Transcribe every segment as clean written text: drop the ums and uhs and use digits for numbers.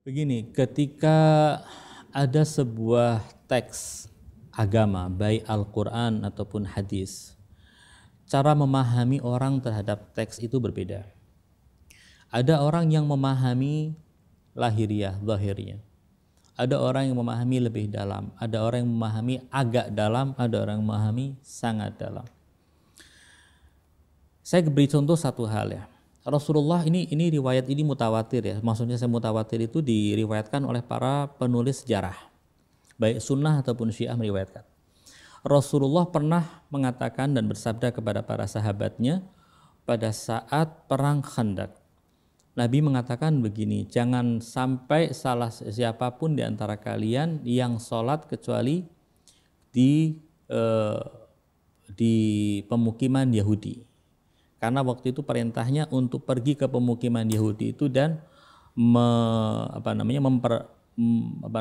Begini, ketika ada sebuah teks agama, baik Al-Quran ataupun hadis, cara memahami orang terhadap teks itu berbeda. Ada orang yang memahami lahiriah, zahirnya. Ada orang yang memahami lebih dalam, ada orang yang memahami agak dalam, ada orang yang memahami sangat dalam. Saya beri contoh satu hal ya. Rasulullah ini riwayat ini mutawatir ya. Maksudnya saya mutawatir itu diriwayatkan oleh para penulis sejarah. Baik sunnah ataupun syiah meriwayatkan. Rasulullah pernah mengatakan dan bersabda kepada para sahabatnya pada saat perang Khandaq. Nabi mengatakan begini, jangan sampai salah siapapun di antara kalian yang sholat kecuali di pemukiman Yahudi. Karena waktu itu perintahnya untuk pergi ke pemukiman Yahudi itu dan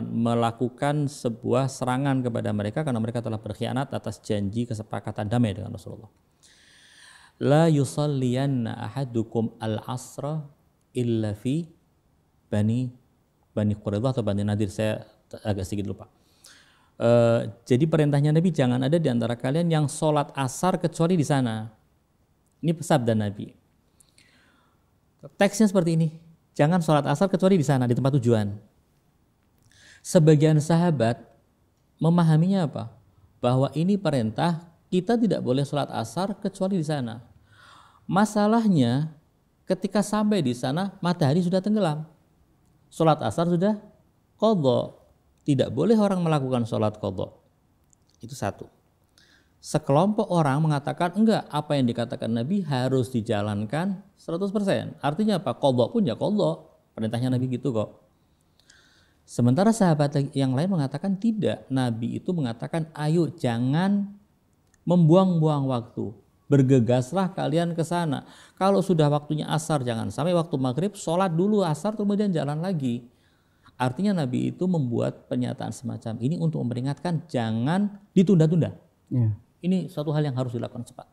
melakukan sebuah serangan kepada mereka karena mereka telah berkhianat atas janji kesepakatan damai dengan Rasulullah. La yusalliyanna ahadukum al-asra illa fi Bani Quraidah atau Bani Nadir, saya agak sedikit lupa. Jadi perintahnya Nabi, jangan ada di antara kalian yang sholat asar kecuali di sana. Ini sabda Nabi. Teksnya seperti ini, jangan sholat asar kecuali di sana, di tempat tujuan. Sebagian sahabat memahaminya apa? Bahwa ini perintah, kita tidak boleh sholat asar kecuali di sana. Masalahnya ketika sampai di sana matahari sudah tenggelam. Sholat asar sudah qadha. Tidak boleh orang melakukan sholat qadha. Itu satu. Sekelompok orang mengatakan enggak, apa yang dikatakan Nabi harus dijalankan 100%. Artinya apa? Qadha pun ya qadha. Perintahnya Nabi gitu kok. Sementara sahabat yang lain mengatakan tidak. Nabi itu mengatakan ayo jangan membuang-buang waktu. Bergegaslah kalian ke sana. Kalau sudah waktunya asar jangan sampai waktu maghrib sholat dulu asar kemudian jalan lagi. Artinya Nabi itu membuat pernyataan semacam ini untuk memperingatkan jangan ditunda-tunda. Yeah. Ini suatu hal yang harus dilakukan cepat.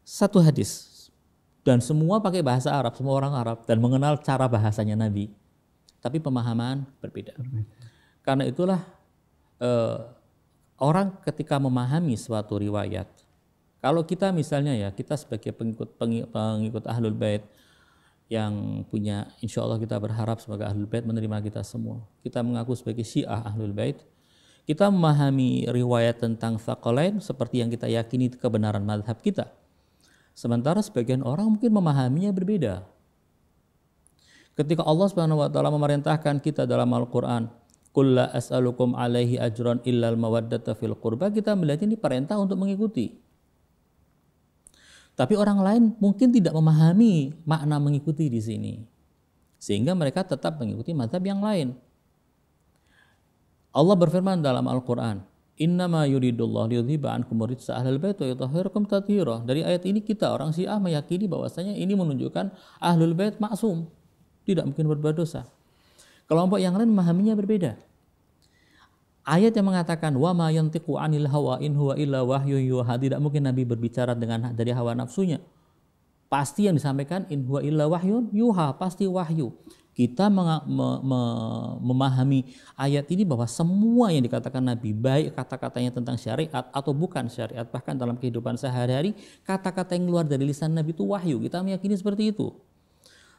Satu hadis dan semua pakai bahasa Arab, semua orang Arab dan mengenal cara bahasanya Nabi. Tapi pemahaman berbeda. Karena itulah orang ketika memahami suatu riwayat, kalau kita misalnya ya, kita sebagai pengikut Ahlul Bait yang punya, insya Allah kita berharap sebagai Ahlul Bait menerima kita semua. Kita mengaku sebagai Syiah Ahlul Bait. Kita memahami riwayat tentang Tsaqalain seperti yang kita yakini kebenaran mazhab kita. Sementara sebagian orang mungkin memahaminya berbeda. Ketika Allah Subhanahu wa taala memerintahkan kita dalam Al-Qur'an, "Qul la as'alukum 'alaihi ajran illal mawaddata fil qurba", kita melihat ini perintah untuk mengikuti. Tapi orang lain mungkin tidak memahami makna mengikuti di sini. Sehingga mereka tetap mengikuti mazhab yang lain. Allah berfirman dalam Al-Quran, "Innama yuridullah liyudhiba ankum rijsa ahlal bait wa yutahhirakum tathira." Dari ayat ini kita orang Syiah meyakini bahwasanya ini menunjukkan Ahlul Bait maksum, tidak mungkin berbuat dosa. Kelompok yang lain memahaminya berbeda. Ayat yang mengatakan wa ma yantiqu 'anil hawa in huwa illa wahyun yuha, tidak mungkin Nabi berbicara dari hawa nafsunya. Pasti yang disampaikan in huwa illa wahyun yuha, pasti wahyu. Kita memahami ayat ini bahwa semua yang dikatakan Nabi, baik kata-katanya tentang syariat atau bukan syariat, bahkan dalam kehidupan sehari-hari, kata-kata yang keluar dari lisan Nabi itu wahyu. Kita meyakini seperti itu.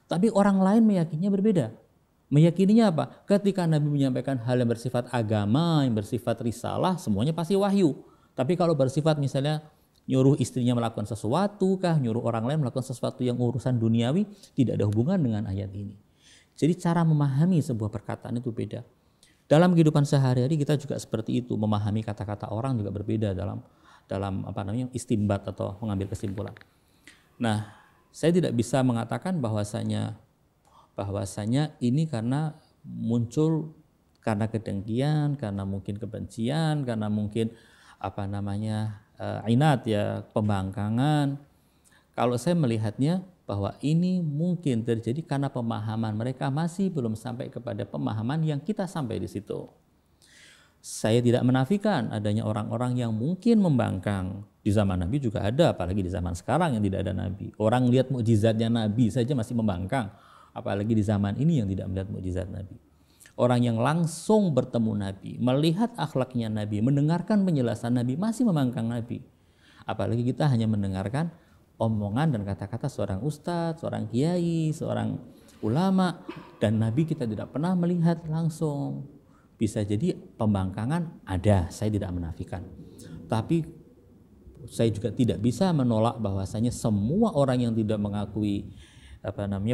Tapi orang lain meyakininya berbeda. Meyakininya apa? Ketika Nabi menyampaikan hal yang bersifat agama, yang bersifat risalah, semuanya pasti wahyu. Tapi kalau bersifat misalnya nyuruh istrinya melakukan sesuatu kah, nyuruh orang lain melakukan sesuatu yang urusan duniawi, tidak ada hubungan dengan ayat ini. Jadi cara memahami sebuah perkataan itu beda. Dalam kehidupan sehari-hari kita juga seperti itu, memahami kata-kata orang juga berbeda dalam istinbat atau mengambil kesimpulan. Nah, saya tidak bisa mengatakan bahwasanya ini karena muncul karena kedengkian, karena mungkin kebencian, karena mungkin inat ya, pembangkangan. Kalau saya melihatnya bahwa ini mungkin terjadi karena pemahaman mereka masih belum sampai kepada pemahaman yang kita sampai di situ. Saya tidak menafikan adanya orang-orang yang mungkin membangkang. Di zaman Nabi juga ada, apalagi di zaman sekarang yang tidak ada Nabi. Orang lihat mukjizatnya Nabi saja masih membangkang. Apalagi di zaman ini yang tidak melihat mukjizat Nabi. Orang yang langsung bertemu Nabi, melihat akhlaknya Nabi, mendengarkan penjelasan Nabi, masih membangkang Nabi. Apalagi kita hanya mendengarkan omongan dan kata-kata seorang ustadz, seorang kiai, seorang ulama, dan Nabi kita tidak pernah melihat langsung. Bisa jadi pembangkangan ada, saya tidak menafikan. Tapi saya juga tidak bisa menolak bahwasanya semua orang yang tidak mengakui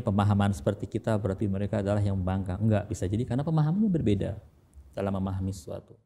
pemahaman seperti kita berarti mereka adalah yang membangkang. Enggak, bisa jadi karena pemahamannya berbeda dalam memahami sesuatu.